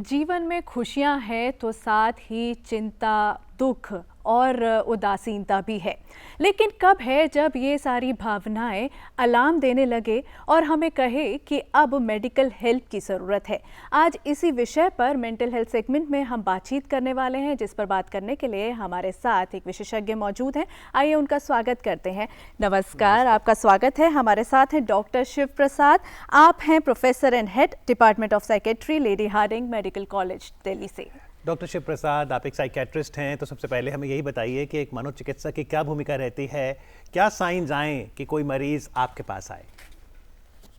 जीवन में खुशियां हैं तो साथ ही चिंता, दुख और उदासीनता भी है। लेकिन कब है जब ये सारी भावनाएं अलार्म देने लगे और हमें कहे कि अब मेडिकल हेल्प की ज़रूरत है। आज इसी विषय पर मेंटल हेल्थ सेगमेंट में हम बातचीत करने वाले हैं, जिस पर बात करने के लिए हमारे साथ एक विशेषज्ञ मौजूद हैं। आइए उनका स्वागत करते हैं। नमस्कार, आपका स्वागत है। हमारे साथ हैं डॉक्टर शिव प्रसाद। आप हैं professor and head department of psychiatry, Lady Hardinge Medical College, Delhi से। डॉक्टर शिव प्रसाद, आप एक साइकेट्रिस्ट हैं, तो सबसे पहले हमें यही बताइए कि एक मनोचिकित्सक की क्या भूमिका रहती है, क्या साइंस आएँ कि कोई मरीज़ आपके पास आए?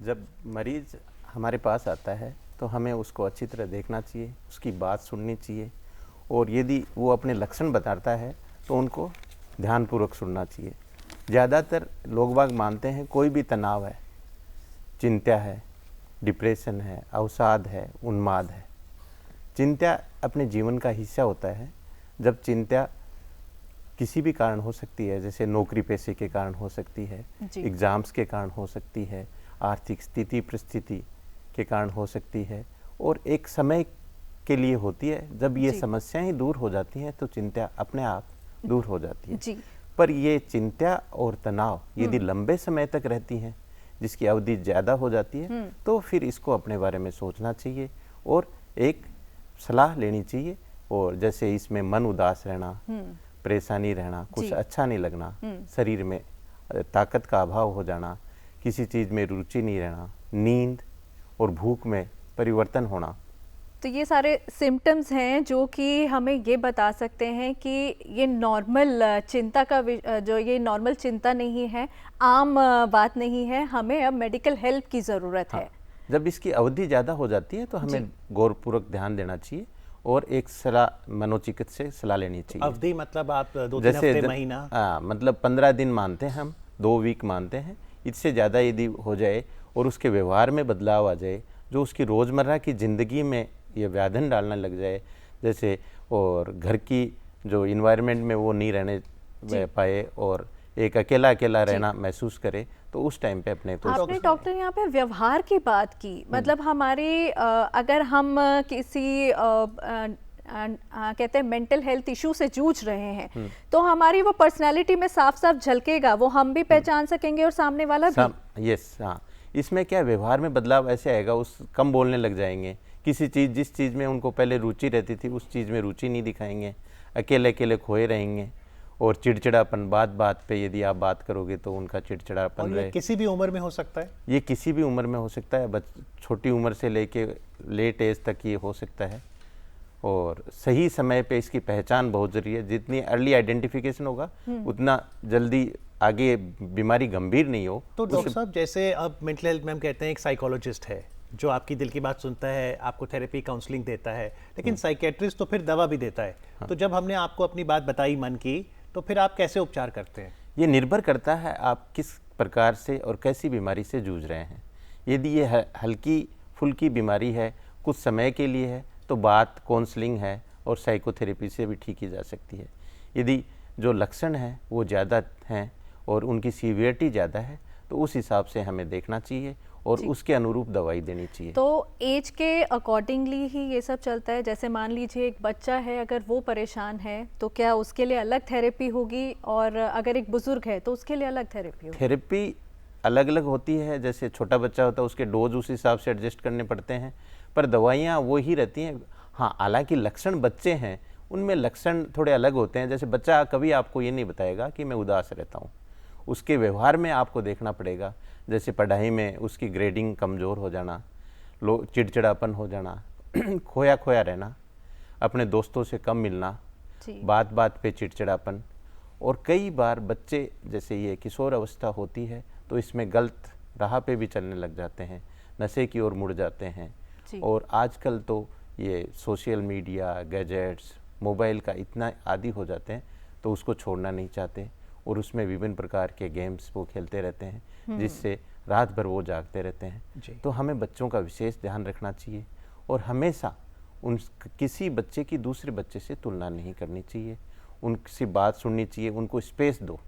जब मरीज़ हमारे पास आता है तो हमें उसको अच्छी तरह देखना चाहिए, उसकी बात सुननी चाहिए और यदि वो अपने लक्षण बताता है तो उनको ध्यानपूर्वक सुनना चाहिए। ज़्यादातर लोग बाग मानते हैं कोई भी तनाव है, चिंता है, डिप्रेशन है, अवसाद है, उन्माद है। चिंता अपने जीवन का हिस्सा होता है। जब चिंता किसी भी कारण हो सकती है, जैसे नौकरी पेशे के कारण हो सकती है, एग्ज़ाम्स के कारण हो सकती है, आर्थिक स्थिति परिस्थिति के कारण हो सकती है और एक समय के लिए होती है। जब ये समस्याएं दूर हो जाती हैं तो चिंता अपने आप दूर हो जाती है। पर ये चिंता और तनाव यदि लंबे समय तक रहती हैं, जिसकी अवधि ज़्यादा हो जाती है, तो फिर इसको अपने बारे में सोचना चाहिए और एक सलाह लेनी चाहिए। और जैसे इसमें मन उदास रहना, परेशानी रहना, कुछ अच्छा नहीं लगना, शरीर में ताकत का अभाव हो जाना, किसी चीज़ में रुचि नहीं रहना, नींद और भूख में परिवर्तन होना, तो ये सारे सिम्टम्स हैं जो कि हमें ये बता सकते हैं कि ये नॉर्मल चिंता का जो ये नॉर्मल चिंता नहीं है, आम बात नहीं है, हमें अब मेडिकल हेल्प की ज़रूरत है। जब इसकी अवधि ज़्यादा हो जाती है तो हमें गौरपूर्वक ध्यान देना चाहिए और एक सलाह मनोचिकित्सक से सलाह लेनी चाहिए। अवधि मतलब आप 2-3 हफ्ते, महीना? मतलब 15 दिन मानते हैं हम, 2 वीक मानते हैं। इससे ज़्यादा यदि हो जाए और उसके व्यवहार में बदलाव आ जाए, जो उसकी रोज़मर्रा की ज़िंदगी में ये व्याधन डालने लग जाए, जैसे और घर की जो इन्वायरमेंट में वो नहीं रहने पाए और एक अकेला अकेला रहना महसूस करे, तो उस टाइम पे अपने आपने डॉक्टर यहाँ पे व्यवहार की बात की। मतलब हमारे अगर हम किसी कहते हैं मेंटल हेल्थ इशू से जूझ रहे हैं, तो हमारी वो पर्सनालिटी में साफ साफ झलकेगा, वो हम भी पहचान सकेंगे और सामने वाला भी। यस, हाँ। इसमें क्या व्यवहार में बदलाव ऐसे आएगा, उस कम बोलने लग जाएंगे, किसी चीज़ जिस चीज़ में उनको पहले रुचि रहती थी उस चीज़ में रुचि नहीं दिखाएंगे, अकेले अकेले खोए रहेंगे और चिड़चिड़ापन, बात बात पे यदि आप बात करोगे तो उनका चिड़चिड़ापन रहे। किसी भी उम्र में हो सकता है? ये किसी भी उम्र में हो सकता है, छोटी उम्र से लेके लेट एज तक ये हो सकता है और सही समय पे इसकी पहचान बहुत ज़रूरी है। जितनी अर्ली आइडेंटिफिकेशन होगा उतना जल्दी आगे बीमारी गंभीर नहीं हो। तो डॉक्टर साहब, जैसे अब मेंटल हेल्थ में हम कहते हैं एक साइकोलॉजिस्ट है जो आपकी दिल की बात सुनता है, आपको थेरेपी काउंसलिंग देता है, लेकिन साइकेट्रिस्ट तो फिर दवा भी देता है। तो जब हमने आपको अपनी बात बताई मन की, तो फिर आप कैसे उपचार करते हैं? ये निर्भर करता है आप किस प्रकार से और कैसी बीमारी से जूझ रहे हैं। यदि ये हल्की फुल्की बीमारी है, कुछ समय के लिए है, तो बात काउंसलिंग है और साइकोथेरेपी से भी ठीक की जा सकती है। यदि जो लक्षण हैं वो ज़्यादा हैं और उनकी सीवियरिटी ज़्यादा है, तो उस हिसाब से हमें देखना चाहिए और उसके अनुरूप दवाई देनी चाहिए। तो एज के अकॉर्डिंगली ही ये सब चलता है। जैसे मान लीजिए एक बच्चा है, अगर वो परेशान है तो क्या उसके लिए अलग थेरेपी होगी, और अगर एक बुजुर्ग है तो उसके लिए अलग थेरेपी होगी? थेरेपी अलग अलग होती है। जैसे छोटा बच्चा होता है उसके डोज उस हिसाब से एडजस्ट करने पड़ते हैं, पर दवाइयाँ वो ही रहती हैं। हाँ, हालांकि लक्षण बच्चे हैं, उनमें लक्षण थोड़े अलग होते हैं। जैसे बच्चा कभी आपको ये नहीं बताएगा कि मैं उदास रहता हूँ, उसके व्यवहार में आपको देखना पड़ेगा। जैसे पढ़ाई में उसकी ग्रेडिंग कमज़ोर हो जाना, चिड़चिड़ापन हो जाना, खोया खोया रहना, अपने दोस्तों से कम मिलना, बात बात पे चिड़चिड़ापन। और कई बार बच्चे, जैसे ये किशोर अवस्था होती है, तो इसमें गलत राह पे भी चलने लग जाते हैं, नशे की ओर मुड़ जाते हैं। और आजकल तो ये सोशल मीडिया, गैजेट्स, मोबाइल का इतना आदी हो जाते हैं, तो उसको छोड़ना नहीं चाहते और उसमें विभिन्न प्रकार के गेम्स वो खेलते रहते हैं, जिससे रात भर वो जागते रहते हैं। तो हमें बच्चों का विशेष ध्यान रखना चाहिए और हमेशा किसी बच्चे की दूसरे बच्चे से तुलना नहीं करनी चाहिए। उनकी बात सुननी चाहिए, उनको स्पेस दो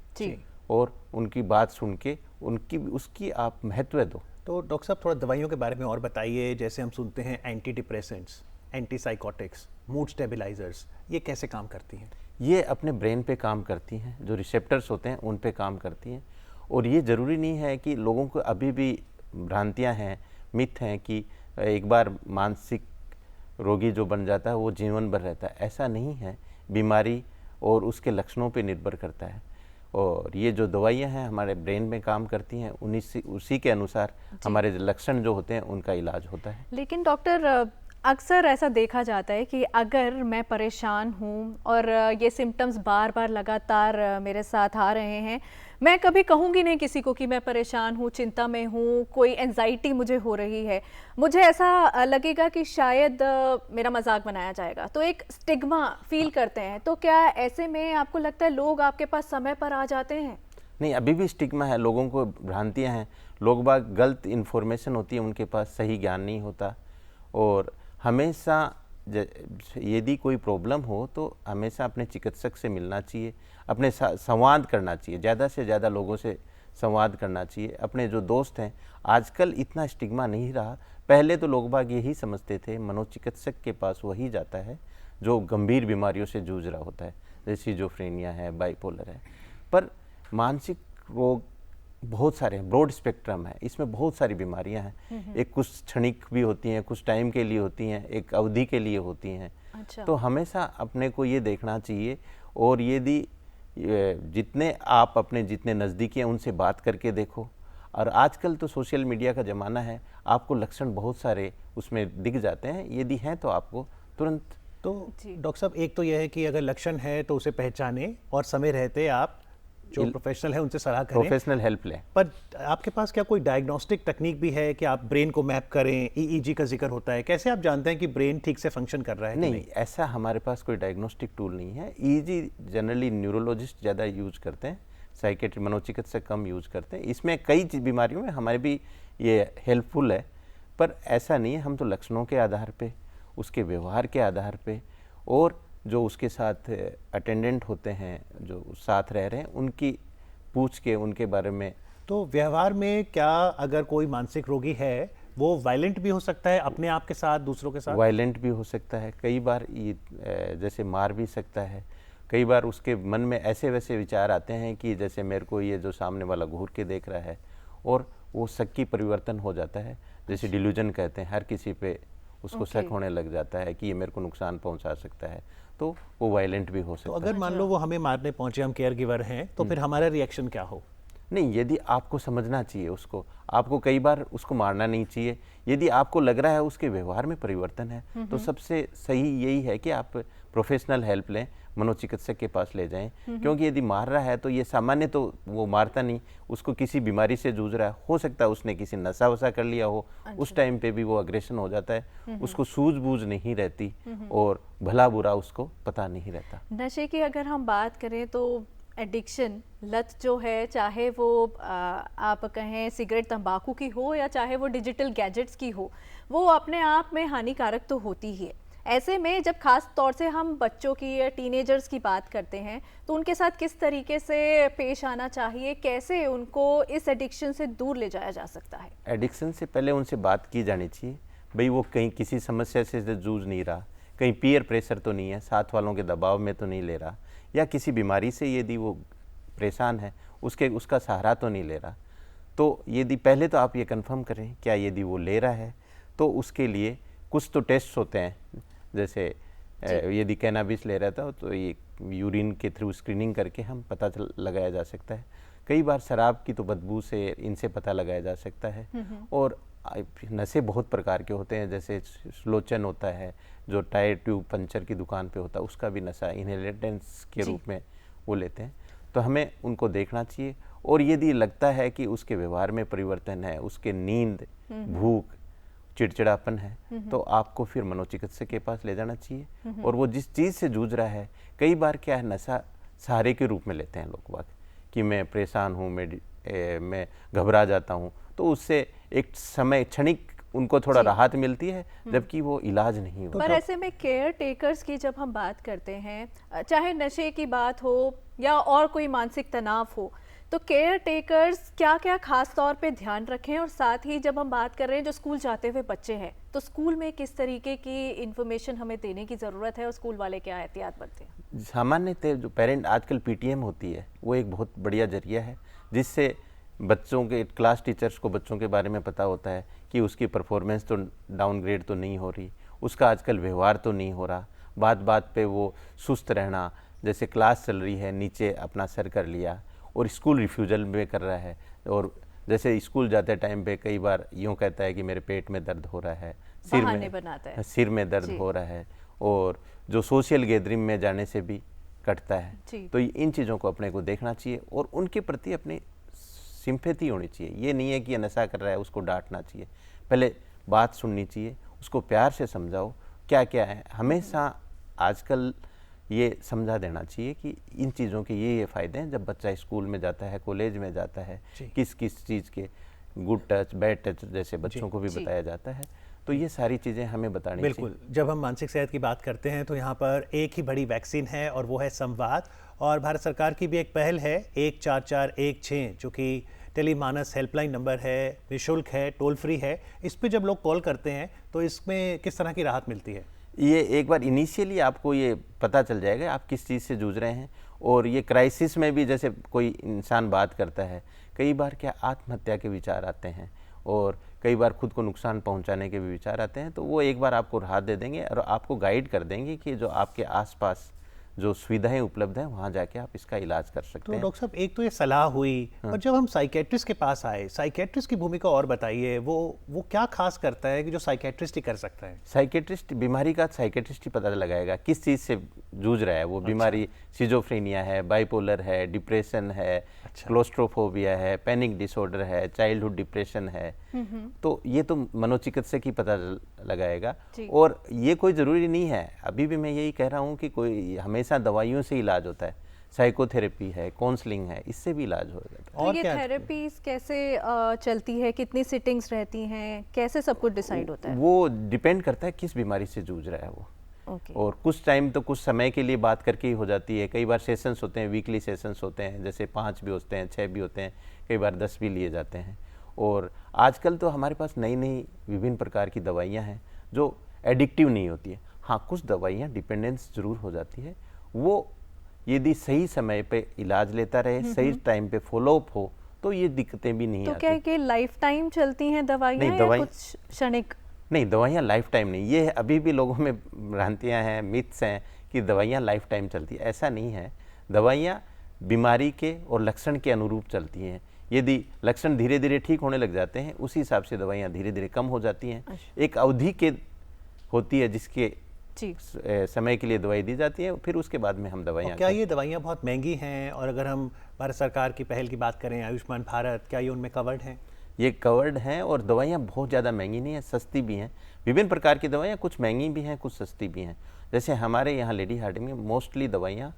और उनकी बात सुन के उसकी आप महत्व दो। तो डॉक्टर साहब, थोड़ा दवाइयों के बारे में और बताइए। जैसे हम सुनते हैं anti depressants, antipsychotics, mood stabilisers, ये कैसे काम करती हैं? ये अपने ब्रेन पे काम करती हैं, जो रिसेप्टर्स होते हैं उन पे काम करती हैं। और ये ज़रूरी नहीं है कि लोगों को अभी भी भ्रांतियां हैं, मिथ हैं कि एक बार मानसिक रोगी जो बन जाता है वो जीवन भर रहता है। ऐसा नहीं है, बीमारी और उसके लक्षणों पे निर्भर करता है। और ये जो दवाइयाँ हैं हमारे ब्रेन में काम करती हैं, उसी के अनुसार हमारे लक्षण जो होते हैं उनका इलाज होता है। लेकिन डॉक्टर, अक्सर ऐसा देखा जाता है कि अगर मैं परेशान हूँ और ये सिम्टम्स बार बार लगातार मेरे साथ आ रहे हैं, मैं कभी कहूँगी नहीं किसी को कि मैं परेशान हूँ, चिंता में हूँ, कोई एंजाइटी मुझे हो रही है, मुझे ऐसा लगेगा कि शायद मेरा मजाक बनाया जाएगा, तो एक स्टिग्मा फील करते हैं। तो क्या ऐसे में आपको लगता है लोग आपके पास समय पर आ जाते हैं? नहीं, अभी भी स्टिग्मा है, लोगों को भ्रांतियाँ हैं, लोग बाग गलत इन्फॉर्मेशन होती है, उनके पास सही ज्ञान नहीं होता। और हमेशा यदि कोई प्रॉब्लम हो तो हमेशा अपने चिकित्सक से मिलना चाहिए, अपने संवाद करना चाहिए, ज़्यादा से ज़्यादा लोगों से संवाद करना चाहिए। अपने जो दोस्त हैं, आजकल इतना स्टिग्मा नहीं रहा। पहले तो लोग बाग यही समझते थे मनोचिकित्सक के पास वही जाता है जो गंभीर बीमारियों से जूझ रहा होता है, जैसे सिजोफ्रेनिया है, बाइपोलर है। पर मानसिक रोग बहुत सारे हैं, ब्रॉड स्पेक्ट्रम है, इसमें बहुत सारी बीमारियां हैं। एक कुछ क्षणिक भी होती हैं, कुछ टाइम के लिए होती हैं, एक अवधि के लिए होती हैं। अच्छा। तो हमेशा अपने को ये देखना चाहिए। और यदि जितने आप अपने जितने नज़दीकी हैं उनसे बात करके देखो। और आजकल तो सोशल मीडिया का ज़माना है, आपको लक्षण बहुत सारे उसमें दिख जाते हैं, यदि हैं तो आपको तुरंत। तो डॉक्टर साहब, एक तो यह है कि अगर लक्षण है तो उसे पहचानें और समय रहते आप जो प्रोफेशनल है उनसे सलाह करें, प्रोफेशनल हेल्प लें। पर आपके पास क्या कोई डायग्नोस्टिक टेक्निक भी है कि आप ब्रेन को मैप करें? ईईजी का जिक्र होता है, कैसे आप जानते हैं कि ब्रेन ठीक से फंक्शन कर रहा है? नहीं, ऐसा हमारे पास कोई डायग्नोस्टिक टूल नहीं है। ईईजी जनरली न्यूरोलॉजिस्ट ज़्यादा यूज करते हैं, साइकेट्री मनोचिकित्सक कम यूज करते हैं। इसमें कई बीमारियों में हमारे भी ये हेल्पफुल है, पर ऐसा नहीं है। हम तो लक्षणों के आधार पे, उसके व्यवहार के आधार पे, और जो उसके साथ अटेंडेंट होते हैं जो साथ रह रहे हैं उनकी पूछ के उनके बारे में। तो व्यवहार में क्या, अगर कोई मानसिक रोगी है वो वायलेंट भी हो सकता है अपने आप के साथ, दूसरों के साथ? वायलेंट भी हो सकता है, कई बार ये जैसे मार भी सकता है। कई बार उसके मन में ऐसे वैसे विचार आते हैं कि जैसे मेरे को ये जो सामने वाला घूर के देख रहा है, और वो शक की परिवर्तन हो जाता है, जैसे डिल्यूजन कहते हैं। हर किसी पे उसको शक होने लग जाता है कि ये मेरे को नुकसान पहुंचा सकता है, तो वो वायलेंट भी हो सकता है। तो अगर मान लो वो हमें मारने पहुंचे, हम केयर गिवर हैं, तो फिर हमारा रिएक्शन क्या हो? नहीं, यदि आपको समझना चाहिए उसको, आपको कई बार उसको मारना नहीं चाहिए। यदि आपको लग रहा है उसके व्यवहार में परिवर्तन है तो सबसे सही यही है कि आप प्रोफेशनल हेल्प लें, मनोचिकित्सक के पास ले जाएं। क्योंकि यदि मार रहा है तो ये सामान्य तो वो मारता नहीं, उसको किसी बीमारी से जूझ रहा है, हो सकता है उसने किसी नशा वशा कर लिया हो, उस टाइम पे भी वो अग्रेशन हो जाता है, उसको सूझबूझ नहीं रहती और भला बुरा उसको पता नहीं रहता। नशे की अगर हम बात करें तो एडिक्शन, लत जो है, चाहे वो आप कहें सिगरेट तंबाकू की हो या चाहे वो डिजिटल गैजेट्स की हो, वो अपने आप में हानिकारक तो होती ही है। ऐसे में जब खास तौर से हम बच्चों की या टीनेजर्स की बात करते हैं तो उनके साथ किस तरीके से पेश आना चाहिए, कैसे उनको इस एडिक्शन से दूर ले जाया जा सकता है? एडिक्शन से पहले उनसे बात की जानी चाहिए, भाई वो कहीं किसी समस्या से जूझ नहीं रहा, कहीं पीयर प्रेशर तो नहीं है, साथ वालों के दबाव में तो नहीं ले रहा, या किसी बीमारी से यदि वो परेशान है उसका सहारा तो नहीं ले रहा। तो यदि पहले तो आप ये कंफर्म करें क्या यदि वो ले रहा है, तो उसके लिए कुछ तो टेस्ट होते हैं, जैसे यदि कैनाबिस ले रहा था तो ये यूरिन के थ्रू स्क्रीनिंग करके हम पता लगाया जा सकता है। कई बार शराब की तो बदबू से इनसे पता लगाया जा सकता है। और नशे बहुत प्रकार के होते हैं, जैसे स्लोचन होता है जो टायर ट्यूब पंचर की दुकान पे होता है, उसका भी नशा इनहेलेटेंस के रूप में वो लेते हैं। तो हमें उनको देखना चाहिए, और यदि लगता है कि उसके व्यवहार में परिवर्तन है, उसके नींद, भूख, चिड़चिड़ापन है, तो आपको फिर मनोचिकित्सक के पास ले जाना चाहिए। और वो जिस चीज़ से जूझ रहा है, कई बार क्या है नशा सहारे के रूप में लेते हैं लोग बात, कि मैं परेशान हूँ, मैं घबरा जाता हूँ, तो उससे एक समय क्षणिक उनको थोड़ा राहत मिलती है, जबकि वो इलाज नहीं होता। पर ऐसे में केयर टेकर्स की जब हम बात करते हैं, चाहे नशे की बात हो या और कोई मानसिक तनाव हो, तो केयर टेकर्स क्या क्या खास तौर पे ध्यान रखें, और साथ ही जब हम बात कर रहे हैं जो स्कूल जाते हुए बच्चे हैं, तो स्कूल में किस तरीके की इन्फॉर्मेशन हमें देने की ज़रूरत है और स्कूल वाले क्या एहतियात बरतें? सामान्यतः जो पेरेंट आजकल पीटीएम होती है वो एक बहुत बढ़िया जरिया है, जिससे बच्चों के क्लास टीचर्स को बच्चों के बारे में पता होता है कि उसकी परफॉर्मेंस तो डाउनग्रेड तो नहीं हो रही, उसका आजकल व्यवहार तो नहीं हो रहा, बात बात पे वो सुस्त रहना, जैसे क्लास चल रही है नीचे अपना सर कर लिया और स्कूल रिफ्यूजल में कर रहा है, और जैसे स्कूल जाते टाइम पे कई बार यूँ कहता है कि मेरे पेट में दर्द हो रहा है, बहाने बनाता है। सिर में दर्द हो रहा है, और जो सोशल गैदरिंग में जाने से भी कटता है। तो इन चीज़ों को अपने को देखना चाहिए और उनके प्रति अपनी सिंपैथी होनी चाहिए। ये नहीं है कि ये नशा कर रहा है उसको डांटना चाहिए, पहले बात सुननी चाहिए, उसको प्यार से समझाओ क्या क्या है। हमेशा आजकल ये समझा देना चाहिए कि इन चीज़ों के ये फ़ायदे हैं जब बच्चा स्कूल में जाता है, कॉलेज में जाता है, किस किस चीज़ के गुड टच बैड टच जैसे बच्चों को भी बताया जाता है। तो ये सारी चीज़ें हमें बतानी चाहिए। बिल्कुल, जब हम मानसिक सेहत की बात करते हैं तो यहाँ पर एक ही बड़ी वैक्सीन है और वो है संवाद। और भारत सरकार की भी एक पहल है 14416 जो कि टेलीमानस हेल्पलाइन नंबर है, निःशुल्क है, टोल फ्री है। इस पे जब लोग कॉल करते हैं तो इसमें किस तरह की राहत मिलती है? ये एक बार इनिशियली आपको ये पता चल जाएगा आप किस चीज़ से जूझ रहे हैं। और ये क्राइसिस में भी जैसे कोई इंसान बात करता है, कई बार क्या आत्महत्या के विचार आते हैं और कई बार खुद को नुकसान पहुंचाने के भी विचार आते हैं, तो वो एक बार आपको राहत दे देंगे और आपको गाइड कर देंगे कि जो आपके आसपास जो सुविधाएं उपलब्ध हैं वहाँ जाके आप इसका इलाज कर सकते तो हैं। डॉक्टर साहब, एक तो ये सलाह हुई, और जब हम साइकेट्रिस्ट के पास आए, साइकेट्रिस्ट की भूमिका और बताइए, वो क्या खास करता है कि जो साइकेट्रिस्ट ही कर सकता है? साइकेट्रिस्ट बीमारी का साइकेट्रिस्ट ही पता लगाएगा किस चीज़ से जूझ रहा है वो। बीमारी सिजोफ्रेनिया है, बाइपोलर है, डिप्रेशन है, क्लोस्ट्रोफोबिया है, पैनिक डिसऑर्डर है, चाइल्डहुड डिप्रेशन है, तो ये तो मनोचिकित्सक ही पता लगाएगा। और ये कोई ज़रूरी नहीं है, अभी भी मैं यही कह रहा हूँ कि कोई हमेशा दवाइयों से इलाज होता है, साइकोथेरेपी है, काउंसलिंग है, इससे भी इलाज हो जाता है। और ये थेरेपीज कैसे चलती है, कितनी सिटिंग्स रहती हैं, कैसे सब कुछ डिसाइड होता है? वो डिपेंड करता है किस बीमारी से जूझ रहा है वो। और कुछ टाइम तो कुछ समय के लिए बात करके ही हो जाती है। कई बार सेशंस होते हैं, वीकली सेशंस होते हैं, जैसे 5 भी होते हैं, 6 भी होते हैं, कई बार 10 भी लिए जाते हैं। और आजकल तो हमारे पास नई नई विभिन्न प्रकार की दवाइयाँ हैं जो एडिक्टिव नहीं होती है। हाँ, कुछ दवाइयाँ डिपेंडेंस जरूर हो जाती है, वो यदि सही समय पे इलाज लेता रहे, सही टाइम पे फॉलोअप हो तो ये दिक्कतें भी नहीं तो आती। क्या कि लाइफ टाइम चलती हैं दवाइयाँ या कुछ क्षणिक? नहीं, दवाइयाँ लाइफ टाइम नहीं। ये अभी भी लोगों में भ्रांतियाँ हैं, मिथ्स हैं कि दवाइयाँ लाइफ टाइम चलती है, ऐसा नहीं है। दवाइयाँ बीमारी के और लक्षण के अनुरूप चलती हैं। यदि लक्षण धीरे धीरे ठीक होने लग जाते हैं, उसी हिसाब से दवाइयाँ धीरे धीरे कम हो जाती हैं। एक अवधि के होती है जिसके समय के लिए दवाई दी जाती है, फिर उसके बाद में हम दवाइयाँ। क्या ये दवाइयाँ बहुत महंगी हैं? और अगर हम भारत सरकार की पहल की बात करें आयुष्मान भारत, क्या ये उनमें कवर्ड हैं? ये कवर्ड हैं और दवाइयाँ बहुत ज़्यादा महंगी नहीं है, सस्ती भी हैं। विभिन्न प्रकार की दवाइयाँ कुछ महंगी भी हैं, कुछ सस्ती भी हैं। जैसे हमारे यहाँ लेडी हार्डिंग में मोस्टली दवाइयाँ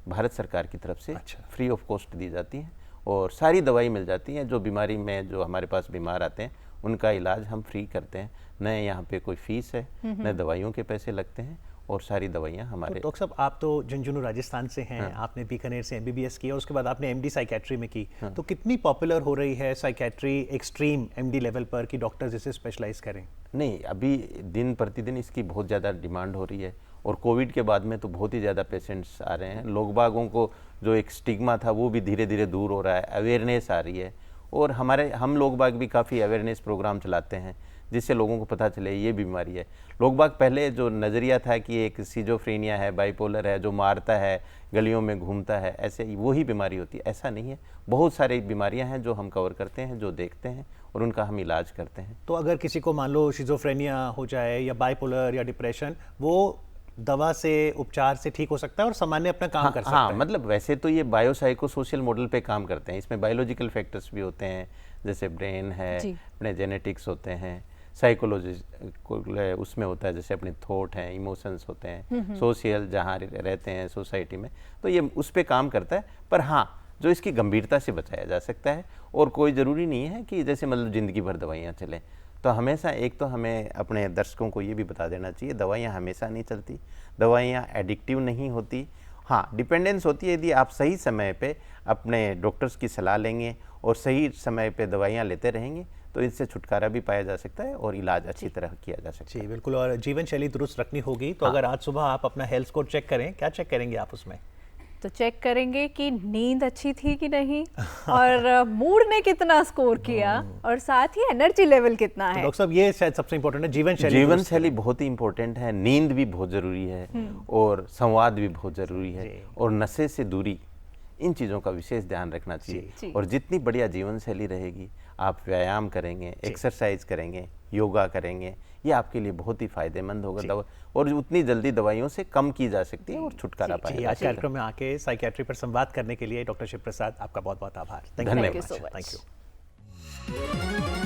भारत सरकार की तरफ से फ्री ऑफ कॉस्ट दी जाती हैं और सारी दवाई मिल जाती हैं। जो बीमारी में जो हमारे पास बीमार आते हैं उनका इलाज हम फ्री करते हैं, न यहाँ पे कोई फीस है, न दवाइयों के पैसे लगते हैं, और सारी दवाइयाँ हमारे। तो डॉक्टर साहब, आप तो झुंझुनू राजस्थान से हैं, आपने बीकानेर से MBBS किया, उसके बाद आपने MD साइकेट्री में की, तो कितनी पॉपुलर हो रही है साइकेट्री एक्सट्रीम MD लेवल पर कि डॉक्टर्स इसे स्पेशलाइज करें? नहीं, अभी दिन प्रतिदिन इसकी बहुत ज़्यादा डिमांड हो रही है और कोविड के बाद में तो बहुत ही ज़्यादा पेशेंट्स आ रहे हैं। लोग बागों को जो एक स्टिग्मा था वो भी धीरे धीरे दूर हो रहा है, अवेयरनेस आ रही है। और हम लोग बाग भी काफ़ी अवेयरनेस प्रोग्राम चलाते हैं जिससे लोगों को पता चले ये बीमारी है। लोग बाग पहले जो नज़रिया था कि एक सिजोफ्रेनिया है, बाइपोलर है, जो मारता है, गलियों में घूमता है, ऐसे वही बीमारी होती है, ऐसा नहीं है। बहुत सारी बीमारियां हैं जो हम कवर करते हैं, जो देखते हैं और उनका हम इलाज करते हैं। तो अगर किसी को मान लो सिजोफ्रेनिया हो जाए या बाइपोलर या डिप्रेशन, वो दवा से उपचार से ठीक हो सकता है और सामान्य अपना काम कर सकता है? हाँ, मतलब वैसे तो ये बायोसाइको सोशल मॉडल पे काम करते हैं। इसमें बायोलॉजिकल फैक्टर्स भी होते हैं, जैसे ब्रेन है, अपने जेनेटिक्स होते हैं, साइकोलॉजी उसमें होता है, जैसे अपने थॉट हैं, इमोशंस होते हैं, सोशल जहाँ रहते हैं सोसाइटी में, तो ये उस पर काम करता है। पर हाँ, जो इसकी गंभीरता से बचाया जा सकता है, और कोई ज़रूरी नहीं है कि जैसे मतलब ज़िंदगी भर दवाइयाँ चलें। तो हमेशा एक तो हमें अपने दर्शकों को ये भी बता देना चाहिए, दवाइयाँ हमेशा नहीं चलती, दवाइयाँ एडिक्टिव नहीं होती। हाँ, डिपेंडेंस होती है यदि आप सही समय पे अपने डॉक्टर्स की सलाह लेंगे और सही समय पे दवाइयाँ लेते रहेंगे तो इससे छुटकारा भी पाया जा सकता है और इलाज अच्छी तरह किया जा सकता है। जी बिल्कुल। और जीवन शैली दुरुस्त रखनी होगी तो अगर आज सुबह आप अपना हेल्थ स्कोर चेक करें, क्या चेक करेंगे आप उसमें? तो चेक करेंगे कि नींद अच्छी थी कि नहीं और मूड ने कितना स्कोर किया और साथ ही एनर्जी लेवल कितना तो है। डॉक्टर साहब ये शायद सबसे इंपॉर्टेंट है, जीवन शैली जीवन दुरुस्त शैली बहुत ही इम्पोर्टेंट है, नींद भी बहुत ज़रूरी है और संवाद भी बहुत ज़रूरी है जी। और नशे से दूरी, इन चीज़ों का विशेष ध्यान रखना चाहिए। जी। और जितनी बढ़िया जीवन शैली रहेगी, आप व्यायाम करेंगे, एक्सरसाइज करेंगे, योगा करेंगे, ये आपके लिए बहुत ही फायदेमंद होगा। दवा और उतनी जल्दी दवाइयों से कम की जा सकती है और छुटकारा पाया जी। जा आज सकता है। कार्यक्रम में आके साइकेट्री पर संवाद करने के लिए डॉक्टर शिव प्रसाद आपका बहुत बहुत आभार। Thank you धन्यवाद। very much. Thank you so much. Thank you.